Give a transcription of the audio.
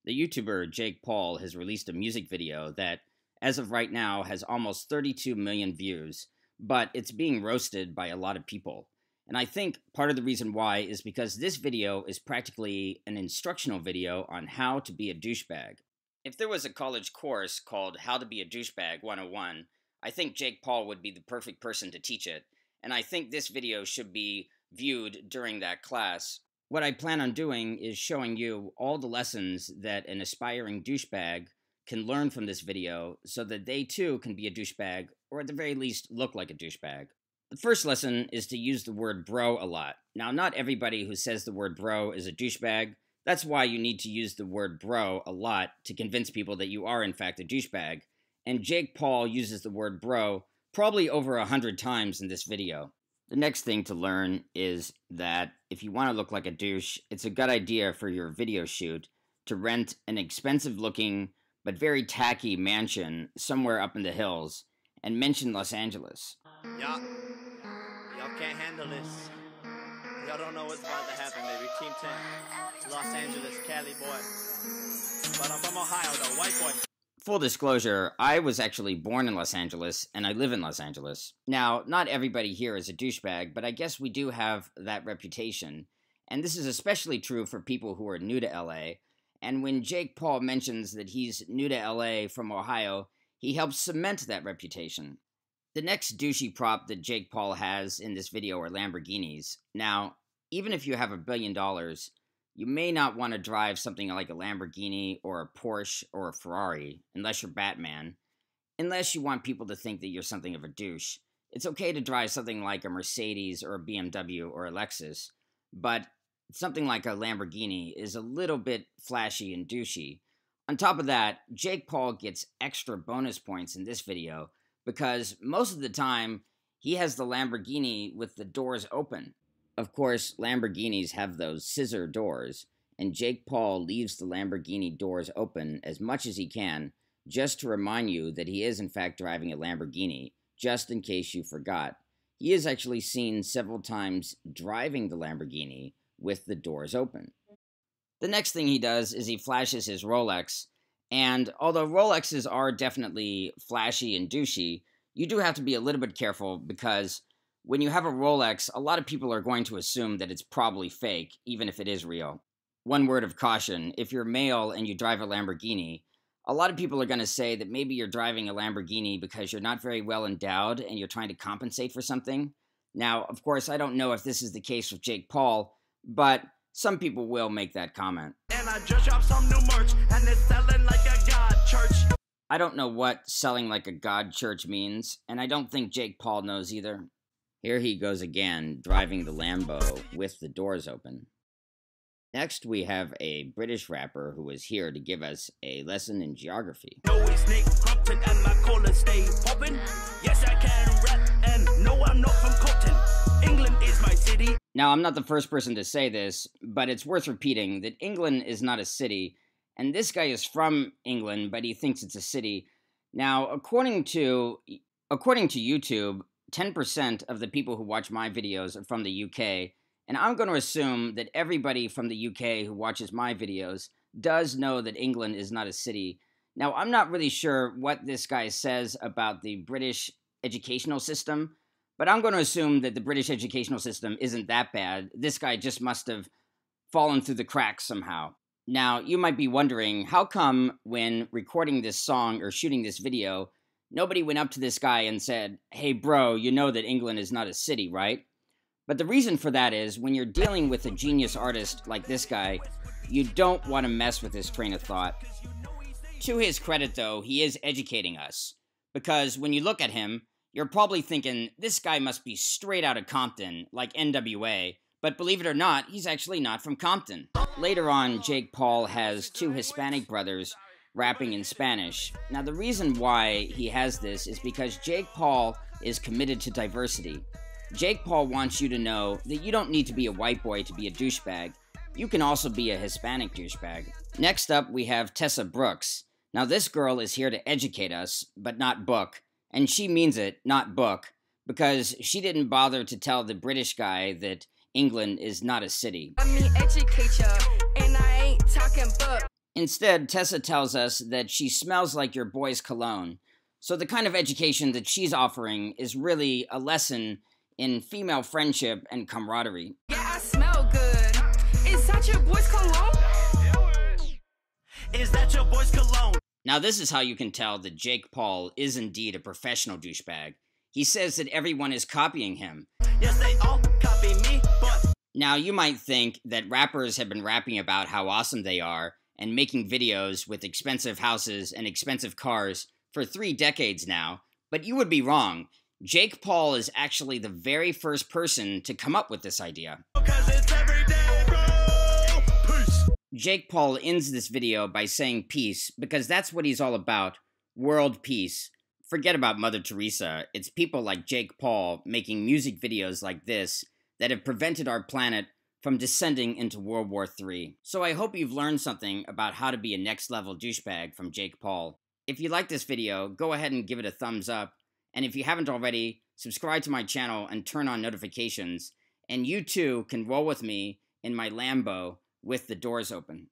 The YouTuber Jake Paul has released a music video that, as of right now, has almost 32 million views, but it's being roasted by a lot of people. And I think part of the reason why is because this video is practically an instructional video on how to be a douchebag. If there was a college course called How to Be a Douchebag 101, I think Jake Paul would be the perfect person to teach it, and I think this video should be viewed during that class. What I plan on doing is showing you all the lessons that an aspiring douchebag can learn from this video so that they too can be a douchebag, or at the very least look like a douchebag. The first lesson is to use the word bro a lot. Now, not everybody who says the word bro is a douchebag. That's why you need to use the word bro a lot to convince people that you are in fact a douchebag. And Jake Paul uses the word bro probably over 100 times in this video. The next thing to learn is that if you want to look like a douche, it's a good idea for your video shoot to rent an expensive-looking but very tacky mansion somewhere up in the hills and mention Los Angeles. Y'all can't handle this. Y'all don't know what's about to happen, baby. Team 10, Los Angeles, Cali boy. But I'm from Ohio, though, white boy. Full disclosure, I was actually born in Los Angeles, and I live in Los Angeles. Now, not everybody here is a douchebag, but I guess we do have that reputation. And this is especially true for people who are new to LA. And when Jake Paul mentions that he's new to LA from Ohio, he helps cement that reputation. The next douchey prop that Jake Paul has in this video are Lamborghinis. Now, even if you have $1 billion, you may not want to drive something like a Lamborghini or a Porsche or a Ferrari, unless you're Batman, unless you want people to think that you're something of a douche. It's okay to drive something like a Mercedes or a BMW or a Lexus, but something like a Lamborghini is a little bit flashy and douchey. On top of that, Jake Paul gets extra bonus points in this video because most of the time, he has the Lamborghini with the doors open. Of course, Lamborghinis have those scissor doors, and Jake Paul leaves the Lamborghini doors open as much as he can, just to remind you that he is in fact driving a Lamborghini, just in case you forgot. He is actually seen several times driving the Lamborghini with the doors open. The next thing he does is he flashes his Rolex, and although Rolexes are definitely flashy and douchey, you do have to be a little bit careful because when you have a Rolex, a lot of people are going to assume that it's probably fake, even if it is real. One word of caution, if you're male and you drive a Lamborghini, a lot of people are going to say that maybe you're driving a Lamborghini because you're not very well endowed and you're trying to compensate for something. Now, of course, I don't know if this is the case with Jake Paul, but some people will make that comment. And I just dropped some new merch, and it's selling like a god church. I don't know what selling like a god church means, and I don't think Jake Paul knows either. Here he goes again, driving the Lambo with the doors open. Next, we have a British rapper who is here to give us a lesson in geography. No, it's Nick Crompton and my collar stay popping. Yes, I can rap, and no, I'm not from Compton. England is my city. Now, I'm not the first person to say this, but it's worth repeating that England is not a city, and this guy is from England, but he thinks it's a city. Now, according to YouTube, 10% of the people who watch my videos are from the UK, and I'm going to assume that everybody from the UK who watches my videos does know that England is not a city. Now, I'm not really sure what this guy says about the British educational system, but I'm going to assume that the British educational system isn't that bad. This guy just must have fallen through the cracks somehow. Now, you might be wondering, how come when recording this song or shooting this video, nobody went up to this guy and said, "Hey bro, you know that England is not a city, right?" But the reason for that is, when you're dealing with a genius artist like this guy, you don't want to mess with his train of thought. To his credit though, he is educating us. Because when you look at him, you're probably thinking, this guy must be straight out of Compton, like NWA. But believe it or not, he's actually not from Compton. Later on, Jake Paul has two Hispanic brothers rapping in Spanish. Now, the reason why he has this is because Jake Paul is committed to diversity. Jake Paul wants you to know that you don't need to be a white boy to be a douchebag. You can also be a Hispanic douchebag. Next up, we have Tessa Brooks. Now, this girl is here to educate us, but not book. And she means it, not book, because she didn't bother to tell the British guy that England is not a city. Let me educate ya, and I ain't talking book. Instead, Tessa tells us that she smells like your boy's cologne. So the kind of education that she's offering is really a lesson in female friendship and camaraderie. Yeah, I smell good. Is that your boy's cologne? Is that your boy's cologne? Now this is how you can tell that Jake Paul is indeed a professional douchebag. He says that everyone is copying him. Yes, they all copy me, but... Now you might think that rappers have been rapping about how awesome they are and making videos with expensive houses and expensive cars for 3 decades now, but you would be wrong. Jake Paul is actually the very first person to come up with this idea. Because it's every day, bro! Peace! Jake Paul ends this video by saying peace, because that's what he's all about, world peace. Forget about Mother Teresa, it's people like Jake Paul making music videos like this that have prevented our planet from descending into World War III. So I hope you've learned something about how to be a next-level douchebag from Jake Paul. If you like this video, go ahead and give it a thumbs up, and if you haven't already, subscribe to my channel and turn on notifications, and you too can roll with me in my Lambo with the doors open.